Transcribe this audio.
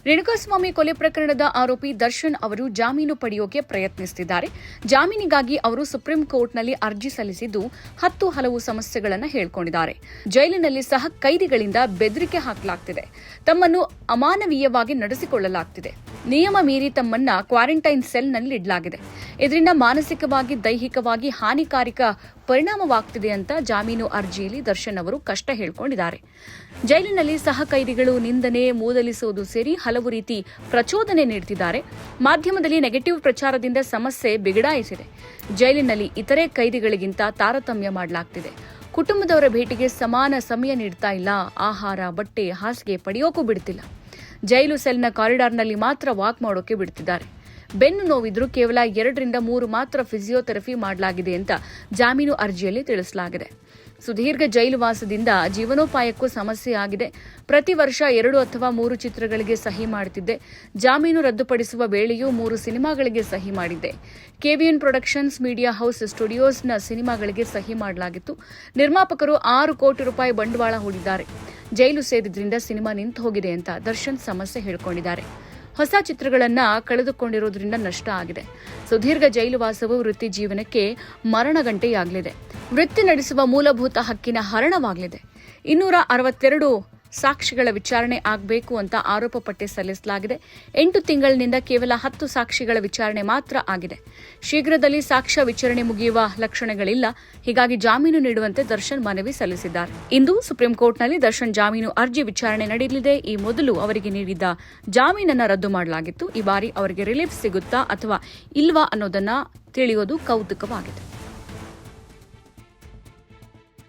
ರೇಣುಕಾಸ್ವಾಮಿ ಕೊಲೆ ಪ್ರಕರಣದ ಆರೋಪಿ ದರ್ಶನ್ ಅವರು ಜಾಮೀನು ಪಡೆಯೋಕೆ ಪ್ರಯತ್ನಿಸುತ್ತಿದ್ದಾರೆ. ಜಾಮೀನಿಗಾಗಿ ಅವರು ಸುಪ್ರೀಂ ಕೋರ್ಟ್ನಲ್ಲಿ ಅರ್ಜಿ ಸಲ್ಲಿಸಿದ್ದು 10 ಹಲವು ಸಮಸ್ಯೆಗಳನ್ನು ಹೇಳಿಕೊಂಡಿದ್ದಾರೆ. ಜೈಲಿನಲ್ಲಿ ಸಹ ಕೈದಿಗಳಿಂದ ಬೆದರಿಕೆ ಹಾಕಲಾಗ್ತಿದೆ. ತಮ್ಮನ್ನು ಅಮಾನವೀಯವಾಗಿ ನಡೆಸಿಕೊಳ್ಳಲಾಗ್ತಿದೆ. ನಿಯಮ ಮೀರಿ ತಮ್ಮನ್ನ ಕ್ವಾರಂಟೈನ್ ಸೆಲ್ನಲ್ಲಿ ಇಡಲಾಗಿದೆ. ಇದರಿಂದ ಮಾನಸಿಕವಾಗಿ ದೈಹಿಕವಾಗಿ ಹಾನಿಕಾರಕ ಪರಿಣಾಮವಾಗ್ತಿದೆ ಅಂತ ಜಾಮೀನು ಅರ್ಜಿಯಲ್ಲಿ ದರ್ಶನ್ ಅವರು ಕಷ್ಟ ಹೇಳಿಕೊಂಡಿದ್ದಾರೆ. ಜೈಲಿನಲ್ಲಿ ಸಹ ಕೈದಿಗಳು ನಿಂದನೆ, ಮೂದಲಿಸುವುದು ಸೇರಿ ಹಲವು ರೀತಿ ಪ್ರಚೋದನೆ ನೀಡುತ್ತಿದ್ದಾರೆ. ಮಾಧ್ಯಮದಲ್ಲಿ ನೆಗೆಟಿವ್ ಪ್ರಚಾರದಿಂದ ಸಮಸ್ಯೆ ಬಿಗಡಾಯಿಸಿದೆ. ಜೈಲಿನಲ್ಲಿ ಇತರೆ ಕೈದಿಗಳಿಗಿಂತ ತಾರತಮ್ಯ ಮಾಡಲಾಗ್ತಿದೆ. ಕುಟುಂಬದವರ ಭೇಟಿಗೆ ಸಮಾನ ಸಮಯ ನೀಡ್ತಾ ಇಲ್ಲ. ಆಹಾರ, ಬಟ್ಟೆ, ಹಾಸಿಗೆ ಪಡೆಯೋಕೂ ಬಿಡ್ತಿಲ್ಲ. ಜೈಲು ಸೆಲ್ನ ಕಾರಿಡಾರ್ನಲ್ಲಿ ಮಾತ್ರ ವಾಕ್ ಮಾಡೋಕೆ ಬಿಡ್ತಿದ್ದಾರೆ. ಬೆನ್ನು ನೋವಿದ್ರೂ ಕೇವಲ 2 ರಿಂದ 3 ಮಾತ್ರ ಫಿಸಿಯೋಥೆರಪಿ ಮಾಡಲಾಗಿದೆ ಅಂತ ಜಾಮೀನು ಅರ್ಜಿಯಲ್ಲಿ ತಿಳಿಸಲಾಗಿದೆ. ಸುದೀರ್ಘ ಜೈಲು ವಾಸದಿಂದ ಜೀವನೋಪಾಯಕ್ಕೂ ಸಮಸ್ಯೆ ಆಗಿದೆ. ಪ್ರತಿ ವರ್ಷ 2 ಅಥವಾ 3 ಚಿತ್ರಗಳಿಗೆ ಸಹಿ ಮಾಡುತ್ತಿದ್ದೆ. ಜಾಮೀನು ರದ್ದುಪಡಿಸುವ ವೇಳೆಯೂ 3 ಸಿನಿಮಾಗಳಿಗೆ ಸಹಿ ಮಾಡಿದ್ದೆ. ಕೆವಿಎನ್ ಪ್ರೊಡಕ್ಷನ್ಸ್, ಮೀಡಿಯಾ ಹೌಸ್ ಸ್ಟುಡಿಯೋಸ್ನ ಸಿನಿಮಾಗಳಿಗೆ ಸಹಿ ಮಾಡಲಾಗಿತ್ತು. ನಿರ್ಮಾಪಕರು 6 ಕೋಟಿ ರೂಪಾಯಿ ಬಂಡವಾಳ ಹೂಡಿದ್ದಾರೆ. ಜೈಲು ಸೇರಿದ್ರಿಂದ ಸಿನಿಮಾ ನಿಂತು ಹೋಗಿದೆ ಅಂತ ದರ್ಶನ್ ಸಮಸ್ಯೆ ಹೇಳಿಕೊಂಡಿದ್ದಾರೆ. ಹೊಸ ಚಿತ್ರಗಳನ್ನ ಕಳೆದುಕೊಂಡಿರುವುದರಿಂದ ನಷ್ಟ ಆಗಿದೆ. ಸುದೀರ್ಘ ಜೈಲುವಾಸವು ವೃತ್ತಿ ಜೀವನಕ್ಕೆ ಮರಣಗಂಟೆಯಾಗಲಿದೆ. ವೃತ್ತಿ ನಡೆಸುವ ಮೂಲಭೂತ ಹಕ್ಕಿನ ಹರಣವಾಗಲಿದೆ. 262 ಸಾಕ್ಷಿಗಳ ವಿಚಾರಣೆ ಆಗಬೇಕು ಅಂತ ಆರೋಪ ಪಟ್ಟಿ ಸಲ್ಲಿಸಲಾಗಿದೆ. 8 ತಿಂಗಳಿನಿಂದ ಕೇವಲ 10 ಸಾಕ್ಷಿಗಳ ವಿಚಾರಣೆ ಮಾತ್ರ ಆಗಿದೆ. ಶೀಘ್ರದಲ್ಲಿ ಸಾಕ್ಷ್ಯ ವಿಚಾರಣೆ ಮುಗಿಯುವ ಲಕ್ಷಣಗಳಿಲ್ಲ. ಹೀಗಾಗಿ ಜಾಮೀನು ನೀಡುವಂತೆ ದರ್ಶನ್ ಮನವಿ ಸಲ್ಲಿಸಿದ್ದಾರೆ. ಇಂದು ಸುಪ್ರೀಂ ಕೋರ್ಟ್ನಲ್ಲಿ ದರ್ಶನ್ ಜಾಮೀನು ಅರ್ಜಿ ವಿಚಾರಣೆ ನಡೆಯಲಿದೆ. ಈ ಮೊದಲು ಅವರಿಗೆ ನೀಡಿದ್ದ ಜಾಮೀನನ್ನು ರದ್ದು ಮಾಡಲಾಗಿತ್ತು. ಈ ಬಾರಿ ಅವರಿಗೆ ರಿಲೀಫ್ ಸಿಗುತ್ತಾ ಅಥವಾ ಇಲ್ವಾ ಅನ್ನೋದನ್ನ ತಿಳಿಯೋದು ಕೌತುಕವಾಗಿದೆ.